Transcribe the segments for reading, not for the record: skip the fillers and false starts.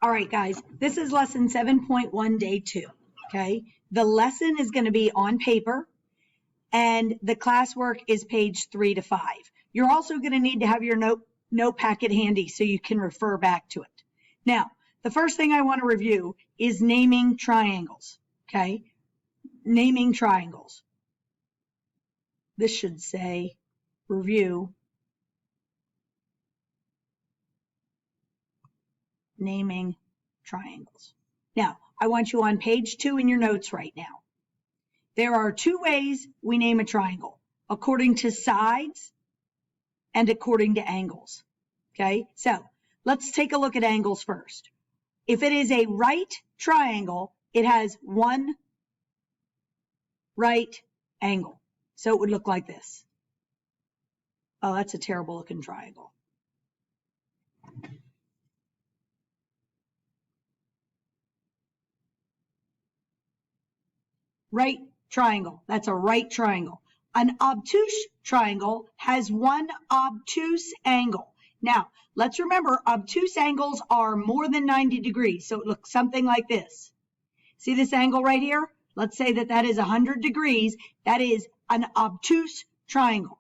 All right, guys, this is lesson 7.1, day 2, okay? The lesson is going to be on paper, and the classwork is page 3 to 5. You're also going to need to have your note packet handy so you can refer back to it. Now, the first thing I want to review is naming triangles, okay? Naming triangles. This should say review. Naming triangles. Now, I want you on page 2 in your notes right now. There are 2 ways we name a triangle, according to sides and according to angles. Okay, so let's take a look at angles first. If it is a right triangle, it has one right angle. So it would look like this. Oh, that's a terrible looking triangle. Right triangle. That's a right triangle. An obtuse triangle has one obtuse angle. Now, let's remember, obtuse angles are more than 90 degrees, so it looks something like this. See this angle right here? Let's say that that is 100 degrees. That is an obtuse triangle.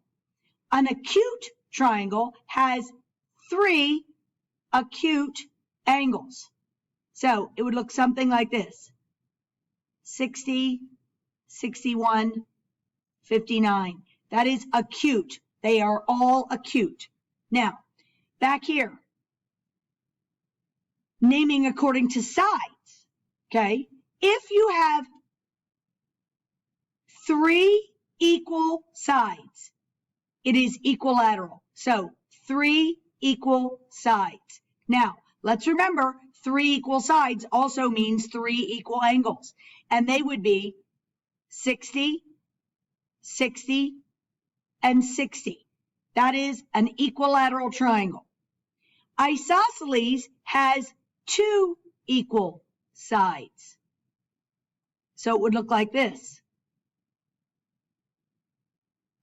An acute triangle has 3 acute angles. So it would look something like this. 60, 61, 59. That is acute. They are all acute. Now, back here, naming according to sides, okay? If you have 3 equal sides, it is equilateral. So 3 equal sides. Now, let's remember, 3 equal sides also means 3 equal angles, and they would be 60, 60, and 60. That is an equilateral triangle. Isosceles has 2 equal sides. So it would look like this.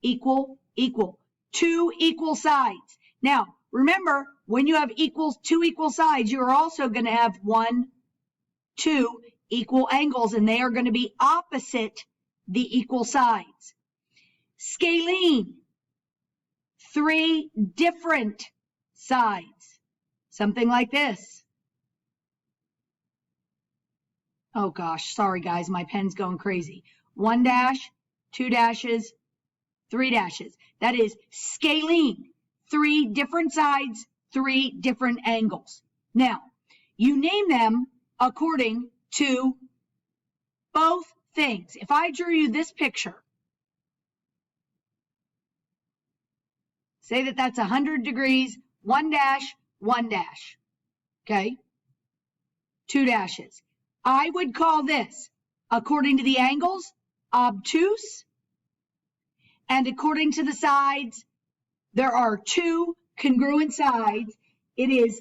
Equal, equal. 2 equal sides. Now, remember, when you have 2 equal sides, you're also going to have 1, 2 equal angles, and they are going to be opposite the equal sides. Scalene, 3 different sides. Something like this. Oh gosh, sorry guys, my pen's going crazy. 1 dash, 2 dashes, 3 dashes. That is scalene. 3 different sides, 3 different angles. Now, you name them according to both things. If I drew you this picture, say that that's 100 degrees, 1 dash, 1 dash, okay? 2 dashes. I would call this, according to the angles, obtuse, and according to the sides, there are 2 congruent sides. It is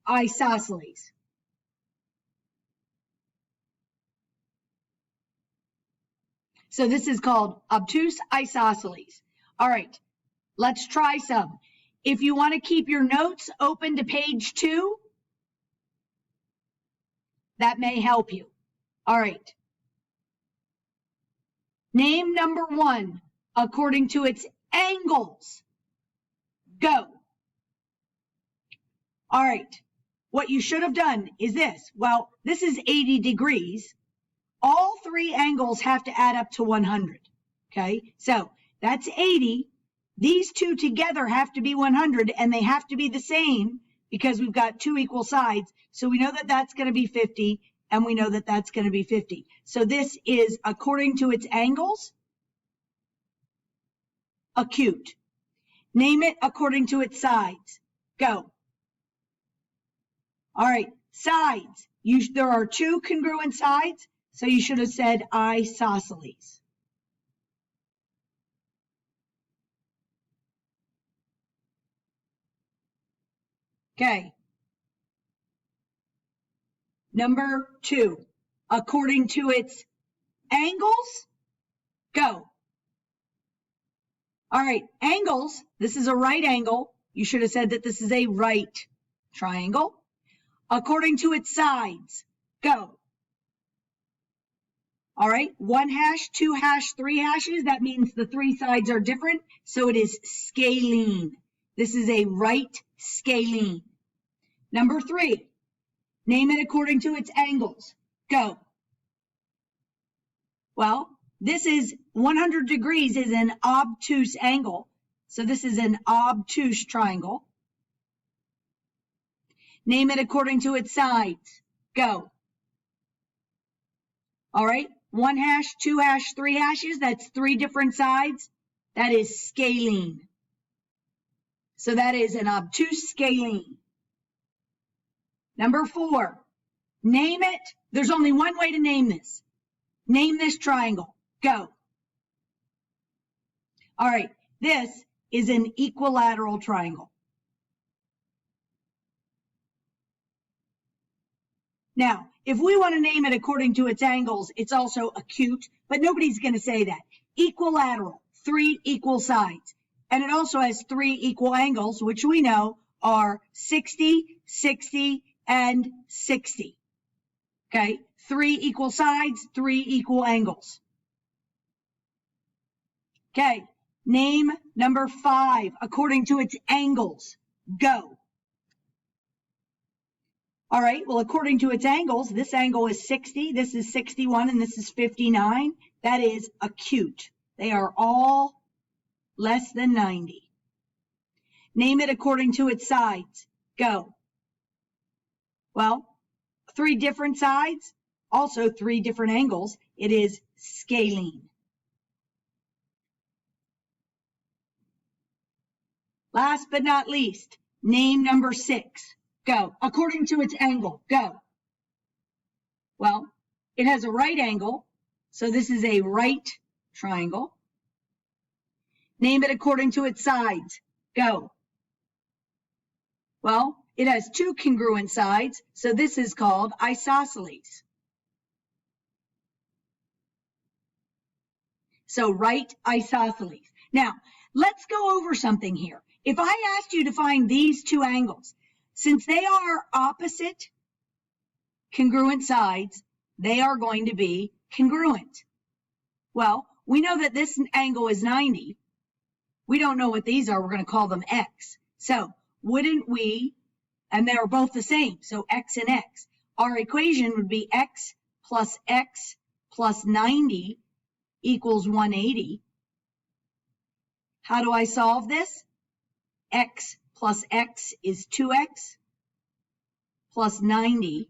isosceles. So this is called obtuse isosceles. All right, let's try some. If you want to keep your notes open to page 2, that may help you. All right. Name number 1 according to its angles. Go. All right. What you should have done is this. Well, this is 80 degrees. All 3 angles have to add up to 100. Okay? So that's 80. These 2 together have to be 100, and they have to be the same because we've got 2 equal sides. So we know that that's going to be 50, and we know that that's going to be 50. So this is according to its angles, acute. Name it according to its sides. Go. All right, sides. There are 2 congruent sides, so you should have said isosceles. Okay. Number 2, according to its angles, go. All right, angles, this is a right angle. You should have said that this is a right triangle. according to its sides. Go. All right, 1 hash, 2 hash, 3 hashes. That means the 3 sides are different. So it is scalene. This is a right scalene. Number 3, name it according to its angles. Go. Well, this is 100 degrees is an obtuse angle. So this is an obtuse triangle. Name it according to its sides. Go. All right, 1 hash, 2 hash, 3 hashes. That's 3 different sides. That is scalene. So that is an obtuse scalene. Number 4, name it. There's only one way to name this. Name this triangle. Go. All right, this is an equilateral triangle. Now, if we want to name it according to its angles, it's also acute, but nobody's going to say that. Equilateral, 3 equal sides. And it also has 3 equal angles, which we know are 60, 60, and 60. Okay, 3 equal sides, 3 equal angles. Okay, name number 5 according to its angles. Go. All right, well, according to its angles, this angle is 60, this is 61, and this is 59. That is acute. They are all less than 90. Name it according to its sides. Go. Well, 3 different sides, also 3 different angles. It is scalene. Last but not least, name number 6. Go. According to its angle. Go. Well, it has a right angle, so this is a right triangle. Name it according to its sides. Go. Well, it has 2 congruent sides, so this is called isosceles. So right isosceles. Now, let's go over something here. If I asked you to find these 2 angles, since they are opposite congruent sides, they are going to be congruent. Well, we know that this angle is 90. We don't know what these are. We're going to call them x. So wouldn't we, and they're both the same, so x and x. Our equation would be x plus 90 equals 180. How do I solve this? X plus x is 2x plus 90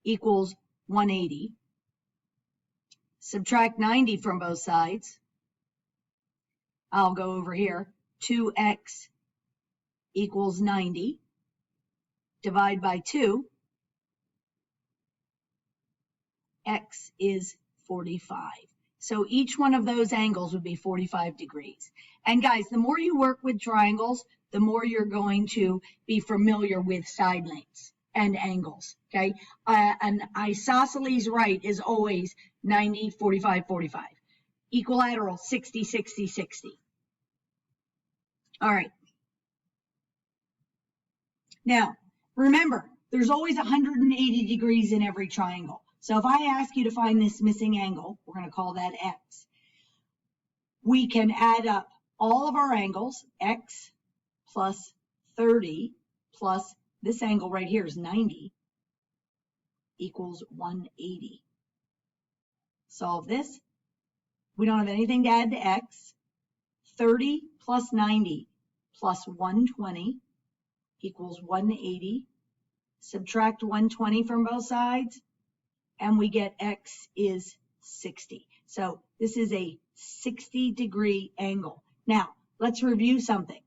equals 180. Subtract 90 from both sides. I'll go over here. 2x equals 90. Divide by 2. X is 45. So each one of those angles would be 45 degrees. And guys, the more you work with triangles, the more you're going to be familiar with side lengths and angles, okay? An isosceles right is always 90, 45, 45. Equilateral, 60, 60, 60. All right. Now, remember, there's always 180 degrees in every triangle. So if I ask you to find this missing angle, we're going to call that x. We can add up all of our angles, x plus 30 plus this angle right here is 90 equals 180. Solve this. We don't have anything to add to x. 30 plus 90 plus 120 equals 180. Subtract 120 from both sides, and we get x is 60. So this is a 60-degree angle. Now, let's review something.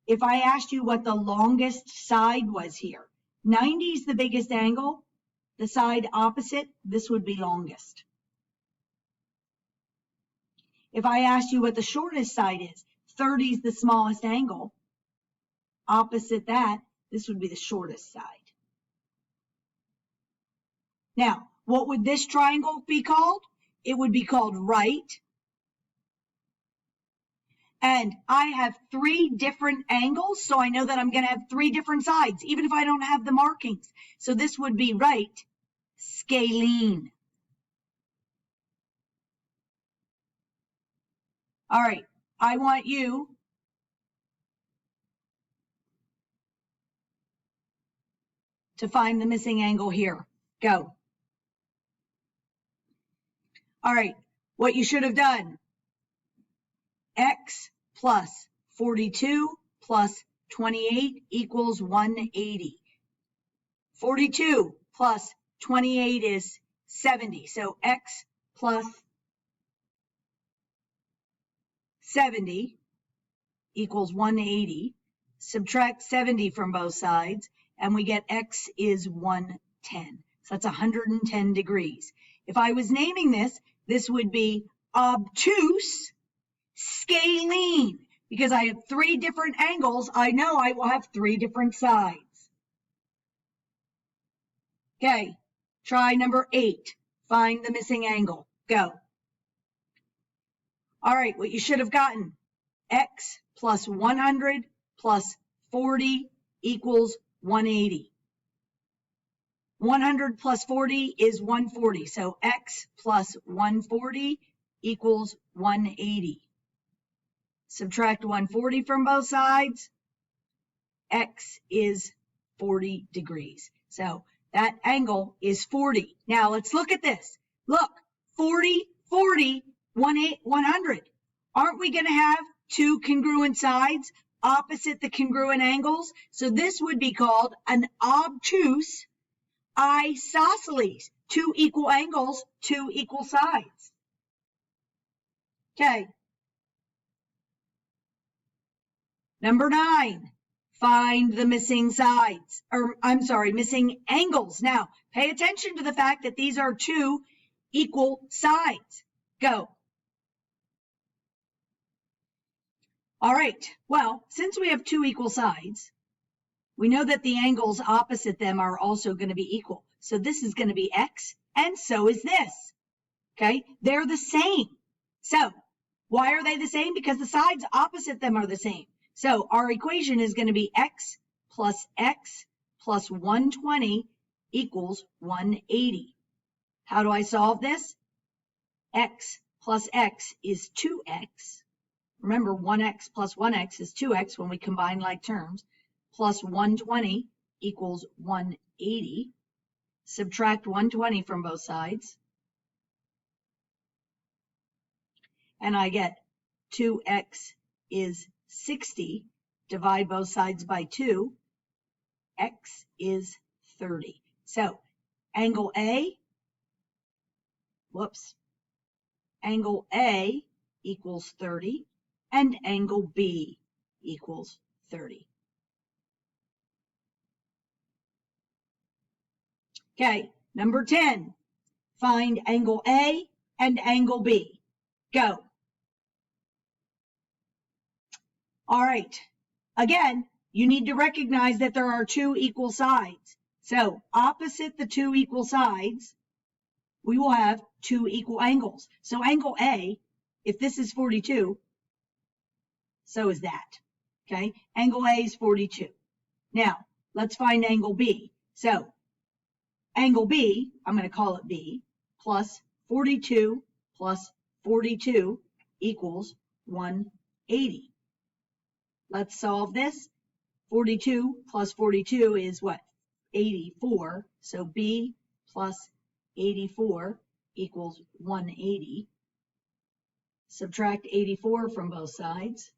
If I asked you what the longest side was here, 90 is the biggest angle. The side opposite, this would be longest. If I asked you what the shortest side is, 30 is the smallest angle. Opposite that, this would be the shortest side. Now, what would this triangle be called? It would be called right. And I have 3 different angles, so I know that I'm going to have 3 different sides, even if I don't have the markings. So this would be right scalene. All right, I want you to find the missing angle here. Go. All right, what you should have done, x plus 42 plus 28 equals 180. 42 plus 28 is 70, so x plus 70 equals 180. Subtract 70 from both sides, and we get x is 110. So that's 110 degrees. If I was naming this, this would be obtuse scalene. Because I have 3 different angles, I know I will have 3 different sides. Okay, try number 8. Find the missing angle. Go. All right, what you should have gotten, x plus 100 plus 40 equals 180. 100 plus 40 is 140, so x plus 140 equals 180. Subtract 140 from both sides, x is 40 degrees. So that angle is 40. Now let's look at this. Look, 40, 40, 100. Aren't we going to have 2 congruent sides opposite the congruent angles? So this would be called an obtuse isosceles. 2 equal angles, 2 equal sides. Okay. Number 9, find the missing sides, missing angles. Now, pay attention to the fact that these are 2 equal sides. Go. All right, well, since we have 2 equal sides, we know that the angles opposite them are also going to be equal. So this is going to be x, and so is this. Okay, they're the same. So why are they the same? Because the sides opposite them are the same. So our equation is going to be x plus 120 equals 180. How do I solve this? X plus x is 2x. Remember, 1x plus 1x is 2x when we combine like terms. Plus 120 equals 180. Subtract 120 from both sides. And I get 2x is 60, divide both sides by 2, x is 30. So angle A equals 30, and angle B equals 30. Okay, number 10, find angle A and angle B. Go. All right, again, you need to recognize that there are 2 equal sides. So opposite the 2 equal sides, we will have 2 equal angles. So angle A, if this is 42, so is that. Okay, angle A is 42. Now, let's find angle B. So angle B, I'm going to call it B, plus 42 plus 42 equals 180. Let's solve this. 42 plus 42 is what? 84. So B plus 84 equals 180. Subtract 84 from both sides.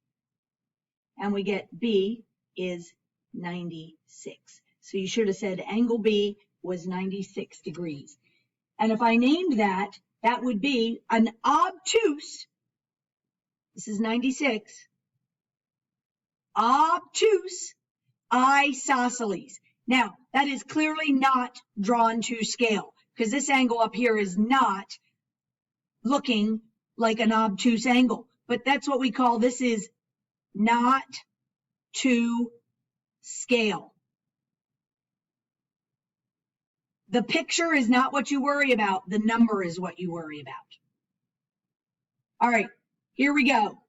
And we get B is 96. So you should have said angle B was 96 degrees. And if I named that, that would be an obtuse, this is 96, obtuse isosceles. Now, that is clearly not drawn to scale because this angle up here is not looking like an obtuse angle, but that's what we call, this is not to scale. The picture is not what you worry about. The number is what you worry about. All right, here we go.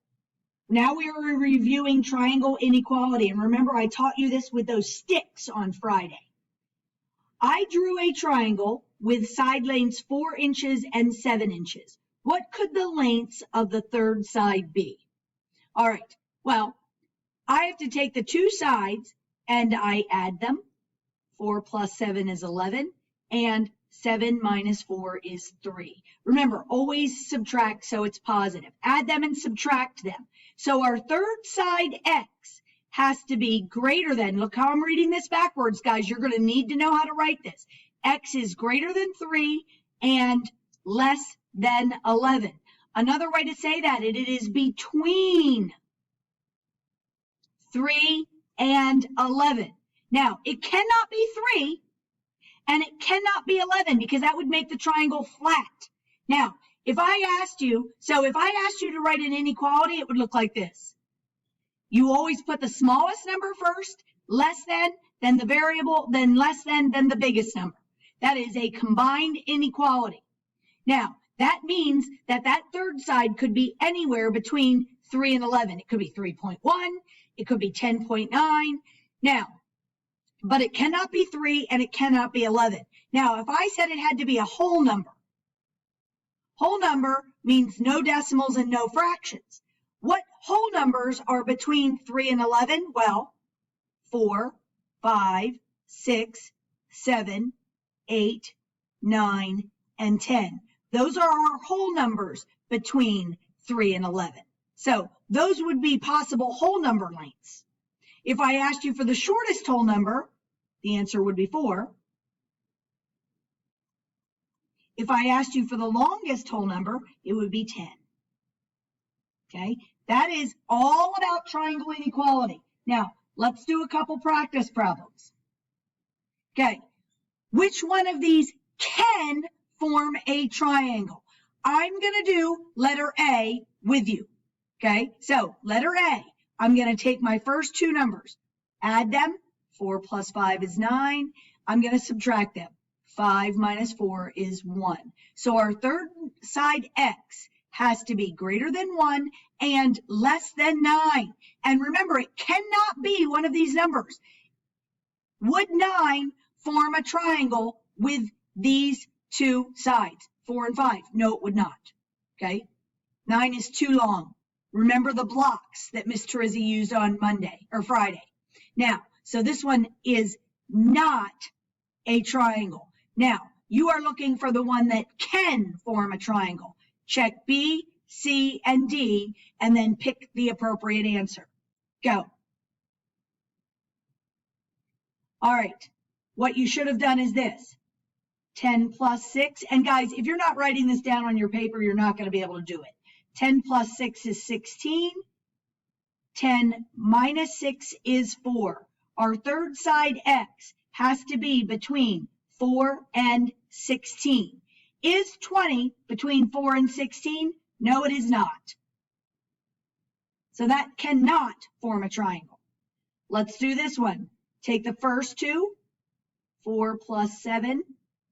Now we are reviewing triangle inequality. And remember, I taught you this with those sticks on Friday. I drew a triangle with side lengths 4 inches and 7 inches. What could the lengths of the third side be? All right, well, I have to take the two sides and I add them. 4 plus 7 is 11, and 7 minus 4 is 3. Remember, always subtract so it's positive. Add them and subtract them. So our third side x has to be greater than, look how I'm reading this backwards, guys. You're going to need to know how to write this. X is greater than 3 and less than 11. Another way to say that, it is between 3 and 11. Now, it cannot be 3 and it cannot be 11 because that would make the triangle flat. Now, if I asked you to write an inequality, it would look like this. You always put the smallest number first, less than, then the variable, then less than the biggest number. That is a combined inequality. Now, that means that that third side could be anywhere between 3 and 11. It could be 3.1, it could be 10.9. Now, but it cannot be 3 and it cannot be 11. Now, if I said it had to be a whole number means no decimals and no fractions. What whole numbers are between 3 and 11? Well, 4, 5, 6, 7, 8, 9, and 10. Those are our whole numbers between 3 and 11. So those would be possible whole number lengths. If I asked you for the shortest whole number, the answer would be 4. If I asked you for the longest whole number, it would be 10. Okay, that is all about triangle inequality. Now, let's do a couple practice problems. Okay, which one of these can form a triangle? I'm going to do letter A with you. Okay, so letter A, I'm going to take my first two numbers, add them. 4 plus 5 is 9. I'm going to subtract them. 5 minus 4 is 1. So our third side x has to be greater than 1 and less than 9. And remember, it cannot be one of these numbers. Would 9 form a triangle with these two sides, 4 and 5? No, it would not. Okay, 9 is too long. Remember the blocks that Miss Terizzi used on Monday or Friday. Now, so this one is not a triangle. Now, you are looking for the one that can form a triangle. Check B, C, and D, and then pick the appropriate answer. Go. All right, what you should have done is this. 10 plus 6, and guys, if you're not writing this down on your paper, you're not going to be able to do it. 10 plus 6 is 16. 10 minus 6 is 4. Our third side x has to be between 4 and 16. Is 20 between 4 and 16? No, it is not. So that cannot form a triangle. Let's do this one. Take the first two, 4 plus 7,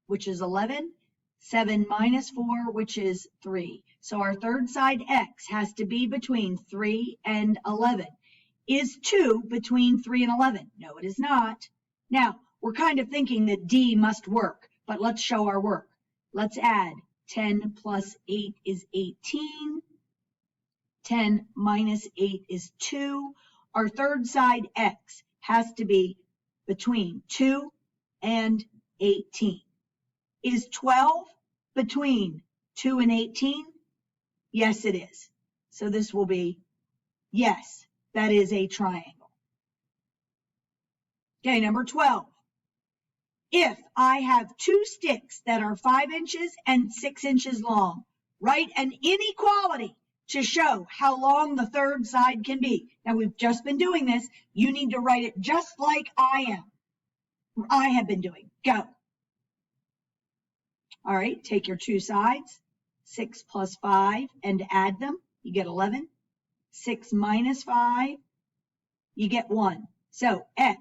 which is 11, 7 minus 4, which is 3. So our third side x has to be between 3 and 11. Is 2 between 3 and 11? No, it is not. Now, we're kind of thinking that D must work, but let's show our work. Let's add 10 plus 8 is 18. 10 minus 8 is 2. Our third side x has to be between 2 and 18. Is 12 between 2 and 18? Yes, it is. So this will be yes. That is a triangle. Okay, number 12. If I have two sticks that are 5 inches and 6 inches long, write an inequality to show how long the third side can be. Now, we've just been doing this. You need to write it just like I have been doing. Go. All right, take your two sides, 6 plus 5, and add them. You get 11. 6 minus 5, you get 1. So x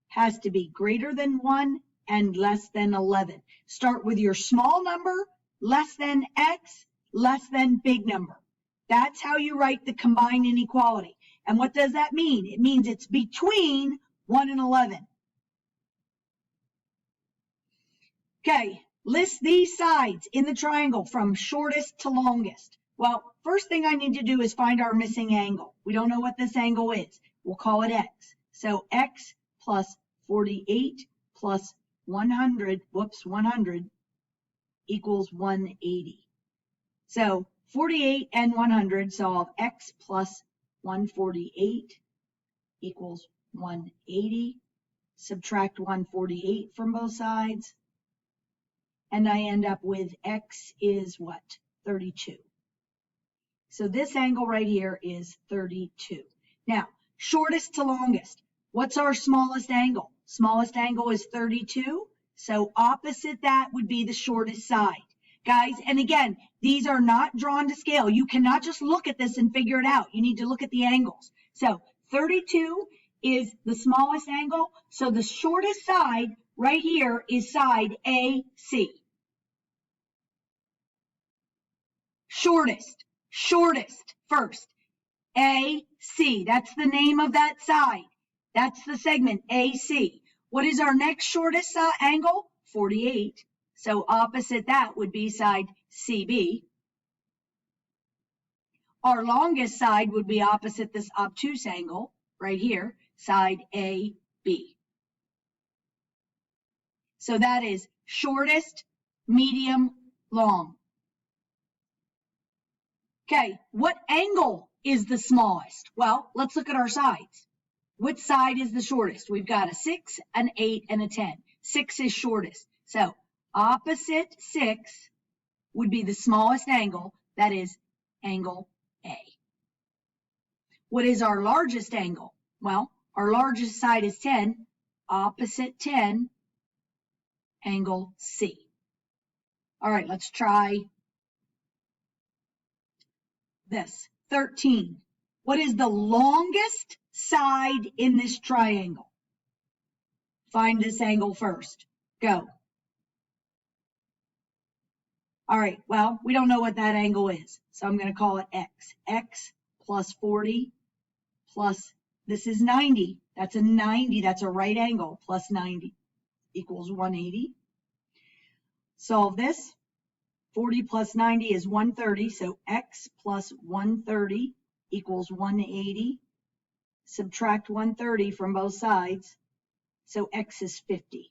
has to be greater than 1 and less than 11. Start with your small number, less than x, less than big number. That's how you write the combined inequality. And what does that mean? It means it's between 1 and 11. Okay, list these sides in the triangle from shortest to longest. Well, first thing I need to do is find our missing angle. We don't know what this angle is. We'll call it x. So x plus 48 plus 100 equals 180. So 48 and 100 solve x plus 148 equals 180. Subtract 148 from both sides. And I end up with x is what? 32. So this angle right here is 32. Now, shortest to longest. What's our smallest angle? Smallest angle is 32. So opposite that would be the shortest side. Guys, and again, these are not drawn to scale. You cannot just look at this and figure it out. You need to look at the angles. So 32 is the smallest angle. So the shortest side right here is side AC. Shortest first. AC, that's the name of that side. That's the segment, AC. What is our next shortest angle? 48. So opposite that would be side CB. Our longest side would be opposite this obtuse angle right here, side AB. So that is shortest, medium, long. Okay, what angle is the smallest? Well, let's look at our sides. Which side is the shortest? We've got a 6, an 8, and a 10. 6 is shortest. So opposite 6 would be the smallest angle. That is angle A. What is our largest angle? Well, our largest side is 10. Opposite 10, angle C. All right, let's try this. 13. What is the longest side in this triangle? Find this angle first. Go. All right, well, we don't know what that angle is, so I'm going to call it x. X plus 40 plus, this is 90. That's a 90. That's a right angle, plus 90 equals 180. Solve this. 40 plus 90 is 130, so x plus 130 equals 180. Subtract 130 from both sides, so x is 50.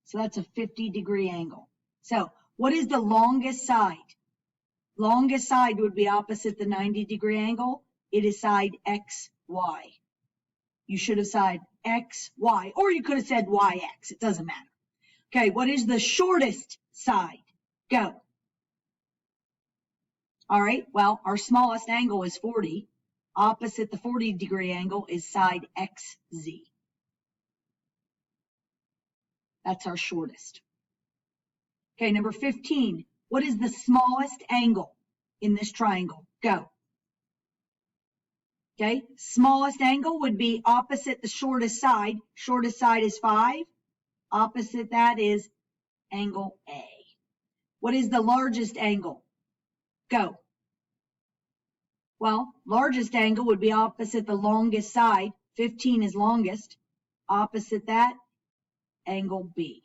So that's a 50-degree angle. So what is the longest side? Longest side would be opposite the 90-degree angle. It is side XY. You should have said XY, or you could have said YX. It doesn't matter. Okay, what is the shortest side? Go. All right, well, our smallest angle is 40. Opposite the 40-degree angle is side XZ. That's our shortest. Okay, number 15. What is the smallest angle in this triangle? Go. Okay, smallest angle would be opposite the shortest side. Shortest side is 5. Opposite that is angle A. What is the largest angle? Go. Well, largest angle would be opposite the longest side. 15 is longest. Opposite that, angle B.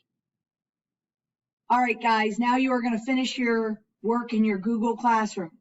All right, guys, now you are going to finish your work in your Google Classroom.